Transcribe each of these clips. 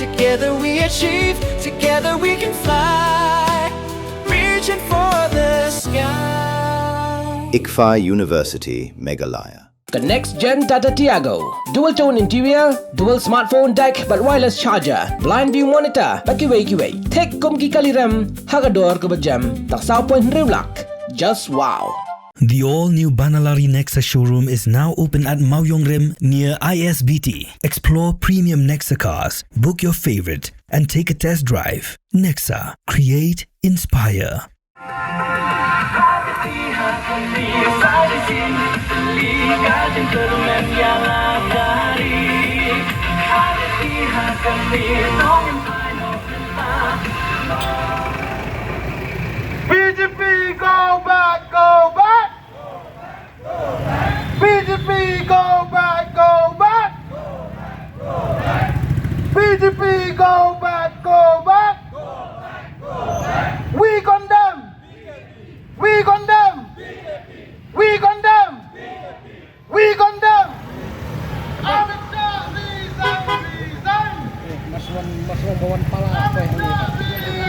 Together we achieve, together we can fly, reaching for the sky. ICFA University, Meghalaya. The next gen Tata Tiago. Dual tone interior, dual smartphone deck but wireless charger, blind view monitor, bakiway. Tek kum ki kaliram, hagador ke bejam, tak sao point riulak. Just wow. The all-new Banalari Nexa showroom is now open at Mauyong Rim near ISBT. Explore premium Nexa cars, book your favorite, and take a test drive. Nexa. Create, inspire. BJP, go back, go back! BJP, go back, go back! BJP, go back, go back! We condemn! We condemn! We condemn! We condemn! Amit Shah, resign! Amit Shah,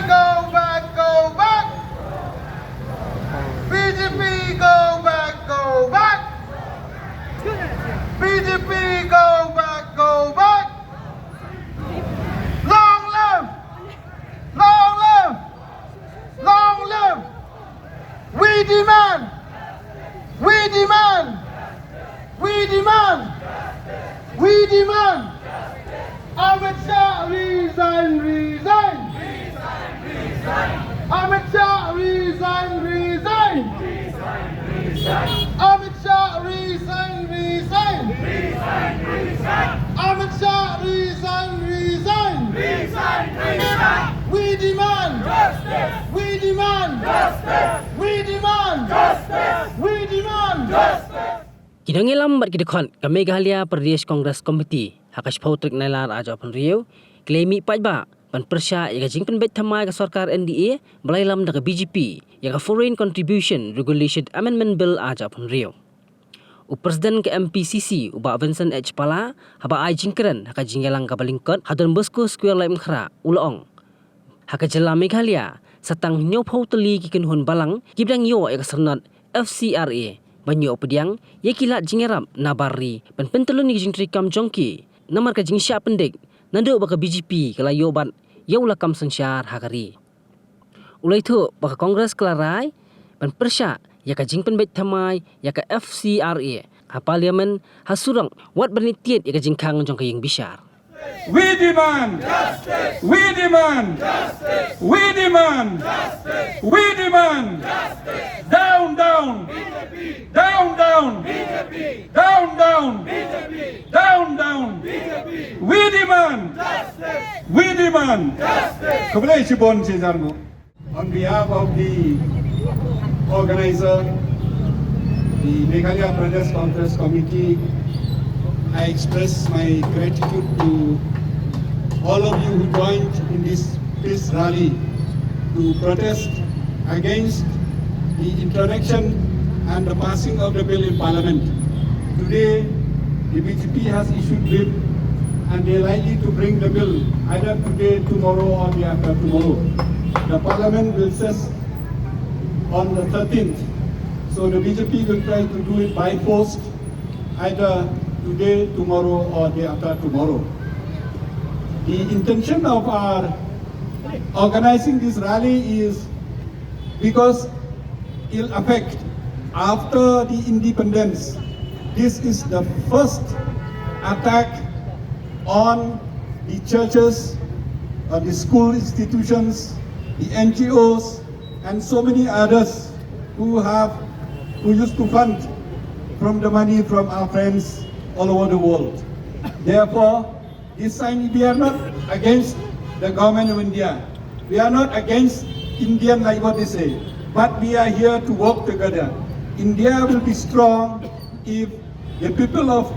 go back, go back! BJP, go back, go back! BJP, go back, go back! Long live! Long live! Long live! We demand! We demand! We demand! We demand! Amit Shah, resign! Amit Shah, resign! Amit Shah, resign! Amit Shah, resign! We demand justice! We demand justice! We demand justice! We demand justice! Kidang lambat kidakon ka Meghalaya Pradesh Congress Committee hakash pautrik nailar aja pan Rio klemi pajba pan persya yaga jingpen bet thamai ka sarkar NDA belailam daga BJP yaga Foreign Contribution Regulation Amendment Bill aja pan Rio. Presiden ke MPCC uba Vincent H. Pala haba ai jingkeren haka jinggelang ka balingkot hadon bosku square laim khra ulong haka jela Meghalaya satang nyopau teli ki kenhun balang kibdang yo yaga sernat FCRA banyo pediang yakilat jingerap nabari pan pentelun ni jingtri kam jongki namar ka jingsya pendek nando baka BJP kala yo ban yaula kam sansyar hakari ulai thu baka kongres kelarai pan persya yaka jingpen bet thamai yaka FCRA ha parliament hasurang wat bernitiet yaka jingkang jong kayeng bishar. We demand justice! We demand justice! We demand justice! We demand justice! Down, down! BJP! Down, down! BJP! Down, down! BJP! Down, down! BJP! We demand justice! We demand justice! Kepada Shibon Cesarmo, on behalf of the organizer, the Meghalaya Pradesh Congress Committee, I express my gratitude to all of you who joined in this peace rally to protest against the introduction and the passing of the bill in Parliament. Today, the BJP has issued bill and they are likely to bring the bill either today, tomorrow or the after tomorrow. The Parliament will cess on the 13th, so the BJP will try to do it by post either today, tomorrow or day after tomorrow. The intention of our organizing this rally is because it'll affect after the independence. This is the first attack on the churches, the school institutions, the NGOs, and so many others who used to fund from the money from our friends all over the world. Therefore, this time we are not against the government of India. We are not against Indian like what they say. But we are here to work together. India will be strong if the people of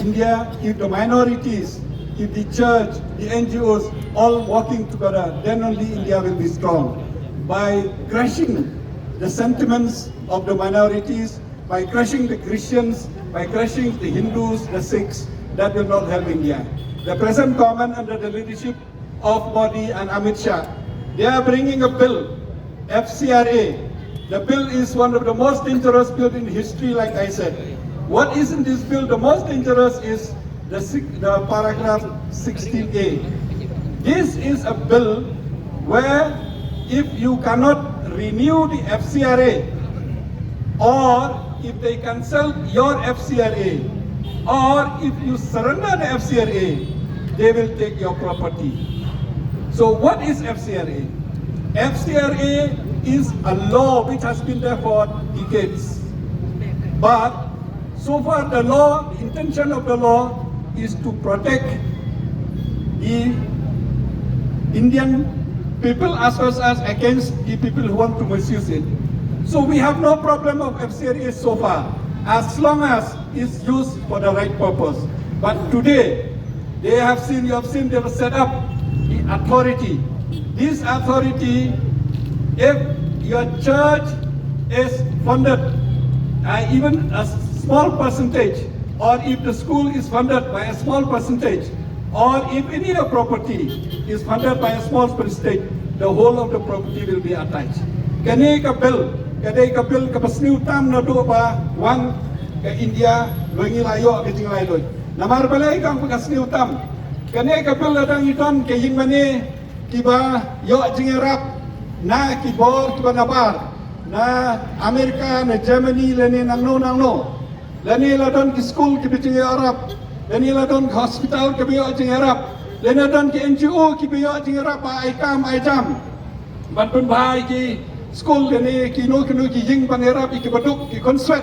India, if the minorities, if the church, the NGOs all working together, then only India will be strong. By crushing the sentiments of the minorities, by crushing the Christians, by crushing the Hindus, the Sikhs, that will not help India. the present government under the leadership of Modi and Amit Shah, they are bringing a bill, FCRA. The bill is one of the most dangerous bills in history, like I said. What is in this bill? The most dangerous is the paragraph 16A. This is a bill where if you cannot renew the FCRA, or if they cancel your FCRA, or if you surrender the FCRA, they will take your property. So what is FCRA? FCRA is a law which has been there for decades. But so far the law, the intention of the law is to protect the Indian people as well as against the people who want to misuse it. So we have no problem of FCRA so far, as long as it's used for the right purpose. But today, you have seen they have set up the authority. This authority, if your church is funded, even a small percentage, or if the school is funded by a small percentage, or if any of the property is funded by a small percentage, the whole of the property will be attached. Kani ka bill ka pasniu tam na do ba wang ka India longi layo ke jing lai loi. Namar balai kang pasniu tam. Kani ka bill datang iton ke ying mane kiba yo jing Arab na kibor kiba nabar na Amerika na Germany lene nang no. Lani ladon ki school ki biting Arab, lani ladon ki hospital ki biyo jing Arab, lani ladon ki NGO ki biyo jing Arab ba ai kam ai jam. Ban pun bahai ki school lani ki no ki jing ban Arab ki baduk ki konswet,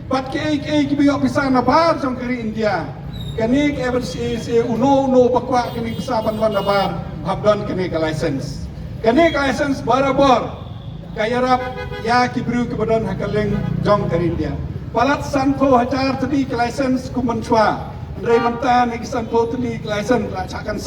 bat ki ki biyo bisa na bar jong kiri India. Kani ever se uno bakwa kini bisa ban nabar habdon kini ka license. Kani ka license barabor kaya Arab ya ki bru ki badon hakaleng jong kiri India. Palat santo hajar tadi ke license kumanchwa. Andrei menta ni santo tadi ke license lacakan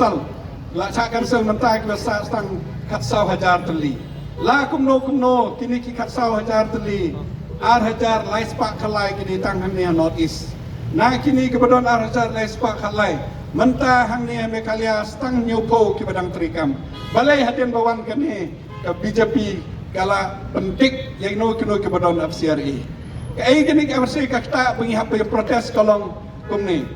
sel menta ke basa stang katsau hajar tadi. La kumno kini ki katsau hajar tadi. Ar hajar lais pak kalai kini tang hanya north east. Na kini ke badon ar hajar lais pak kalai. Menta hanya mekalia stang nyopo ki badang trikam. Balai hadian bawan kini ke BJP kala pentik yang no ke badon FCRA. Kaya gini kasi kakta pengihap yung protes kolong kumni.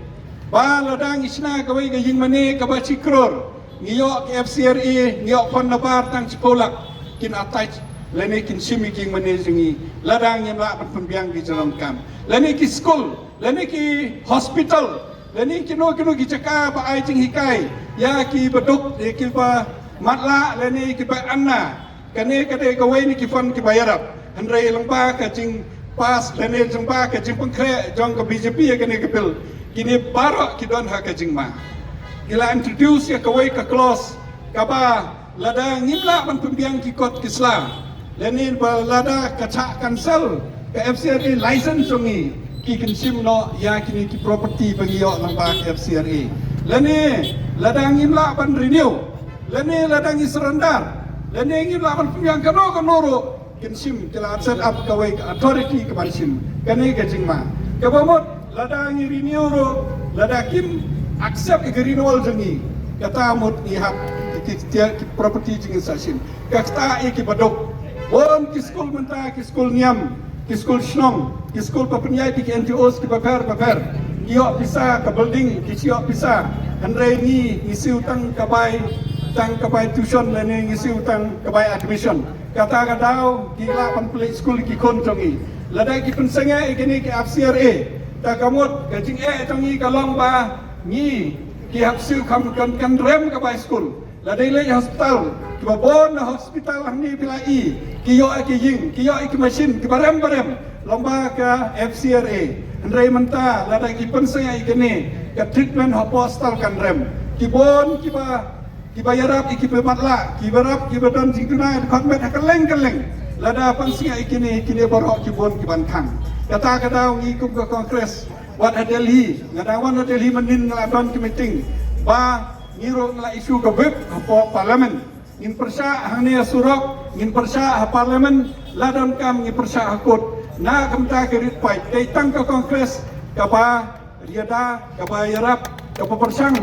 Ba ladang isna kaway gaying mani kabachi kror. Ngiyo ki FCRA, ngiyo kon nabar tang sekolah kin attach lani kin simi king mani zingi. Ladang yung lapan pembiang ki jalan kam. Lani ki school, lani ki hospital, lani kino ki caka ba ay jing hikay. Ya ki baduk, ki ba matla, lani ki ba anna. Kani kade kaway ni ki fon ki bayarap. Handray lang ba ka jing pas lene jumpa ke jing pengkre jong ke BJP ya kene kepil kini barok kidon ha ke jing ma kila introduce ya kawai ke close kaba lada ngimla ban pembiang kikot kisla lene lada kacak cancel ke FCRA license songi ki consume no ya kini ki property pengiyo lang ba ke FCRA lene lada ngimla ban renew lene lada ngisrandar lene ngimla ban pembiang kanoro kinsim kila set up kawai authority ke bansim kani ke jingma kabamot lada ngiri nioro lada kim accept ke renewal jengi kata mot ihap ki property jing sasin kata ki badok bon ki school menta ki school niam ki school snong ki school papenyai ki NGOs ki paper iyo bisa ke building ki iyo bisa andre ni ngisi utang kabai tuition lene ngisi utang kabai admission kata-kata gila penpelik school ki kon tongi ladai ki pensenga ikini ki FCRA tak kamut gajing tongi kalong ba ni ki hapsu kam kan rem ka by school ladai le hospital ki babon hospital ni pilai ki yo ki ying ki yo ki machine ki barem lomba ka FCRA andrai menta ladai ki pensenga ikini ka treatment hospital kan rem ki bon ki ba kibayarap iki pematla kibarap kibadon singtuna konmet keleng lada pansia ikini borok kibon kibankang kata ngikum ke kongres wat Delhi ngadawan Delhi menin ngeladon ki meeting ba ngiro ngla isu ke web apa parlemen ngin persa hangni surok ngin persa parlemen ladon kam ngin persa hakut na kamta kerit pai dai tang ke kongres kapa riada kapa yarap kapa persang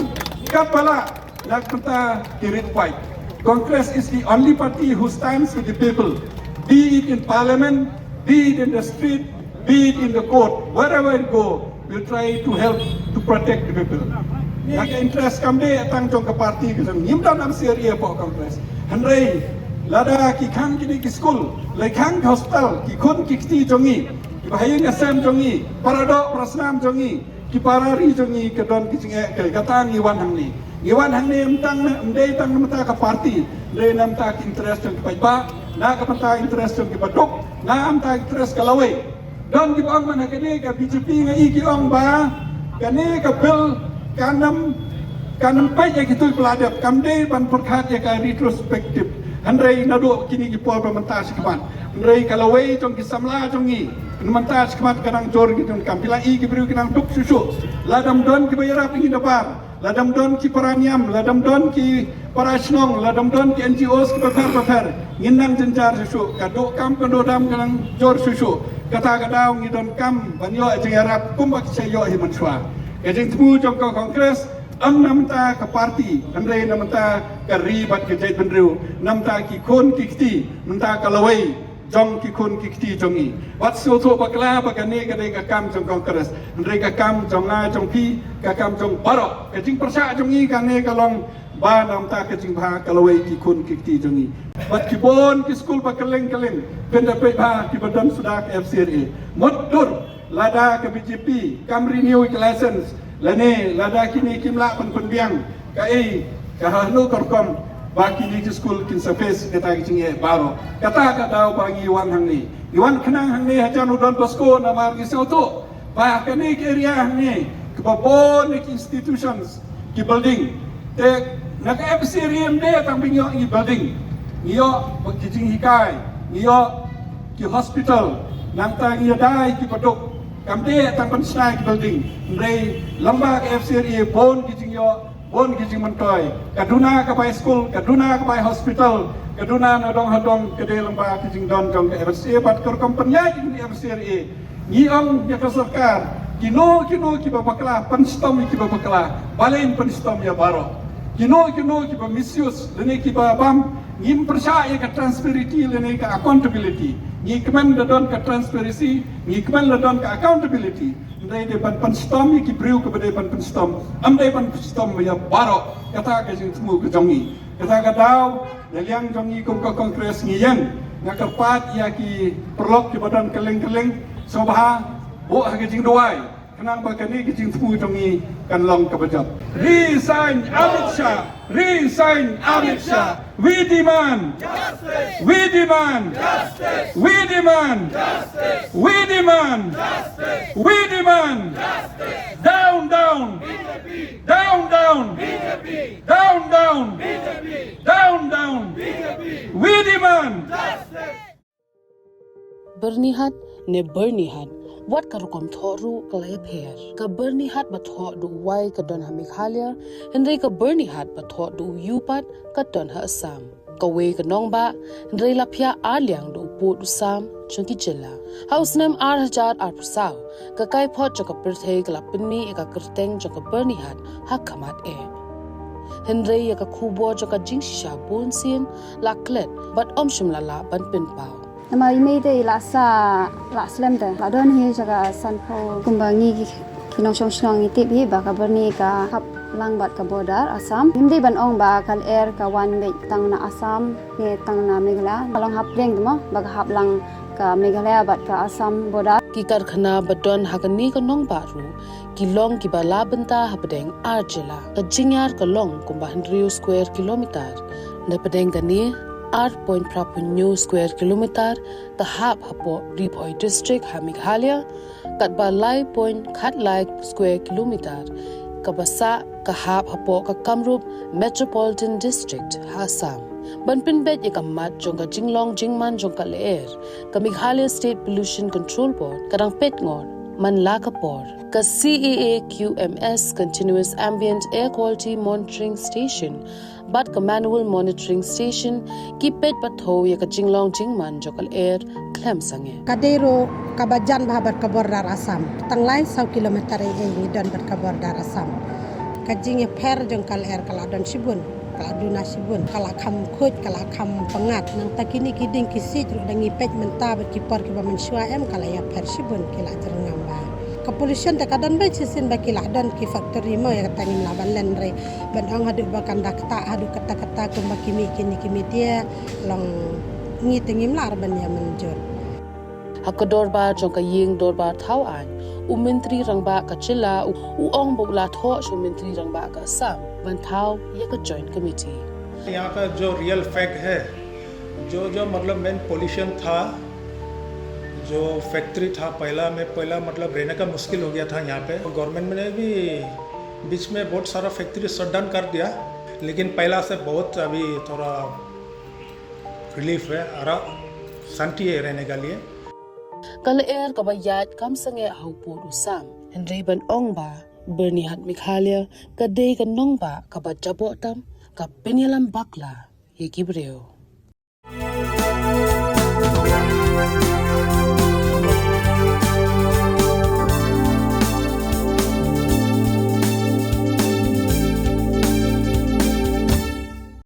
Kapala Nakpata Kirit White. Congress is the only party who stands with the people, be it in parliament, be it in the street, be it in the court, wherever it go, we'll try to help to protect the people. Nak interest kami atang jong ke parti ke jong nyim dan am seria po Congress. Handai lada ki khang kini ki school, lai khang ki hospital, ki khun ki kti jongi, ki bahayin asam jongi, paradok prasnam jongi, ki parari jongi ke don ki jinge ke katang iwan hang ni. Iwan hang ni mdai tang namta ka parti, mdai namta ki interest jong ki pajba, na ka panta interest jong ki baduk, na amta interest ka lawe. Don ki ong man hakane ka BJP ngai ki ong ba, kane ka bill kanam pai ya gitu peladap kamde ban perkhat ya ka retrospective handrai nado kini ki pol pementa sikman handrai kalawai jong ki samla jongi pementa sikman kanang jor gitu kampila I ki bru kanang tuk susu ladam don ki bayara pingi dabar ladam don ki paraniam ladam don ki parasnong ladam don ki NGOs ki bakar nginang jenjar susu kado kam kado dam kanang jor susu kata kadau ngidon kam banyo jengarap kumbak sayo himan swa Kajing temu jong ke Kongres, namta ke parti, andai namta ke ribat ke jait benriu, namta ki kon ki kti, namta ke lawai, jong ki kon ki kti jongi. Wat so bakla bakane kadai ka kam jong Kongres, andai ka kam jong na jong pi, ka kam jong barok, kajing persa jongi kane kalong ba namta kajing ba ke lawai ki kon ki kti jongi. Wat ki bon ki skul bakaleng penda pe ba ki badan sudah ke FCRA. Modur lada ke BJP, kam renew ke license, lane lada kini kimla penbiang, kai kahanu korkom, baki ni school kin surface kata kicing baro, kata dau bagi Iwan hang ni, Iwan kenang hang ni hajan udon Bosco nama argi sauto, bah kini ke area hang ni, ke babon ki institutions, ki building, te nak FCRM de tang binyo ki building, ngiyo kicing hikai, ngiyo ki hospital, nangta ngiyo dai ki paduk. Kamde tang pensai ki building, ndai lamba ke FCRA bon kijing mentoy, kaduna ka pai school, kaduna ka pai hospital, kaduna na dong hadong kede lamba kijing don jong ke FCRA bat kor kompanya ki FCRA. Ni ong ya ka sarkar, kino ki babakla penstom ki babakla, balain penstom ya baro. Kino ki ba misuse, lene ki ba bam, ngim percaya ka transparency lene ka accountability. Ni kemen ladon ke transparency, ni kemen ladon ke accountability. Ndai de ban penstom ki briu ke bade ban penstom. Amdai ban penstom ya baro kata ke jing temu ke jongi. Kata ka dau daliang jongi kum ke Kongres ngiyan ngakerpat ya ki perlok ki badan keleng-keleng sobaha bo ha ke jing doai. Kenang bakani ke jing temu jongi kan long ke bajab. Resign Amit Shah. Resign Amit Shah. We demand justice. We demand justice. We demand justice. We demand justice. We demand justice. Down, down. BJP. Down, down. BJP. Down, down. BJP. Down, down. BJP. We demand justice. Bernihat ne bernihat. Wat karukom thoru kalaya pher. Ka bernihat ba tho du wai ka don ha Meghalaya, Henry ka bernihat ba tho du yupat ka don ha Assam. Ka we ka nong ba, Henry lapya aliang du put Assam chungki jilla. House name ar hajar ar pusaw. Ka kai pot ka perthei ka lapini ka kerteng ka bernihat ha kamat e. Henry ka kubo ka jingsha bonsin laklet but omshim lala ban pinpao. Nama email de lasa laslam de ladon hi jaga sanpo kumbangi kinong song itip hi ba kabarni ka hap lang bat ka border Assam hindi ban ong ba kal air ka one way tang na Assam ye tang na Meghalaya kalong hap leng demo ba hap lang ka Meghalaya bat ka Assam border ki karkhana badon hagani ka nong baru ki long ki bala benta hapdeng arjela ka jingyar ka long kumba 100 square kilometer na pedeng gani 8.2 square kilometer the hab hapo Ripoi district ha Meghalaya kat ba lai point khat lai square kilometer ka basa ka hab hapo ka Kamrup metropolitan district ha Assam ban pin bet ye kamat jong ka jinglong jingman jong ka leer ka Meghalaya state pollution control board kadang pet ngon man la ka por ka CEA QMS continuous ambient air quality monitoring station bat ka manual monitoring station ki pet patho ya ka jinglong jingman jokal air klem sange kadero kabajan bahabat ka bordar Assam tanglai 100 kilometer e ni don bat ka bordar Assam kajing ya per jong kal kala don sibun kala duna sibun kala kam khoj kala kam pengat nang takini kiding kisi ru dangi pej menta berkipar ki ba mensua kala ya per sibun kila terngam ba kepolisian takadon ba sisin ba kila don ki factory mo ya katangin laban len re ban ong hadu ba kandak ta hadu kata-kata ko makimi kini dia long ngi tengim lar ban ya menjur Hakadorba jong ka ying dorba thau an Menteri Rangba ka Chila ong bokla tho shu Menteri Rangba ka Assam ban thau ya ka joint committee यहाँ का जो real fact है जो मतलब main pollution था जो फैक्ट्री था पहला मतलब रहने का मुश्किल हो गया था यहाँ पे गवर्नमेंट ने भी बीच में बहुत सारा फैक्ट्री शट डाउन कर दिया लेकिन पहला से बहुत अभी थोड़ा रिलीफ है और शांति है रहने के लिए kal ka bayat kam sange haupo usam Henry ban ong ba Bernihat Mikhalia ka de ka nong ba ka ba jabo tam ka pinilam bakla ye gibreo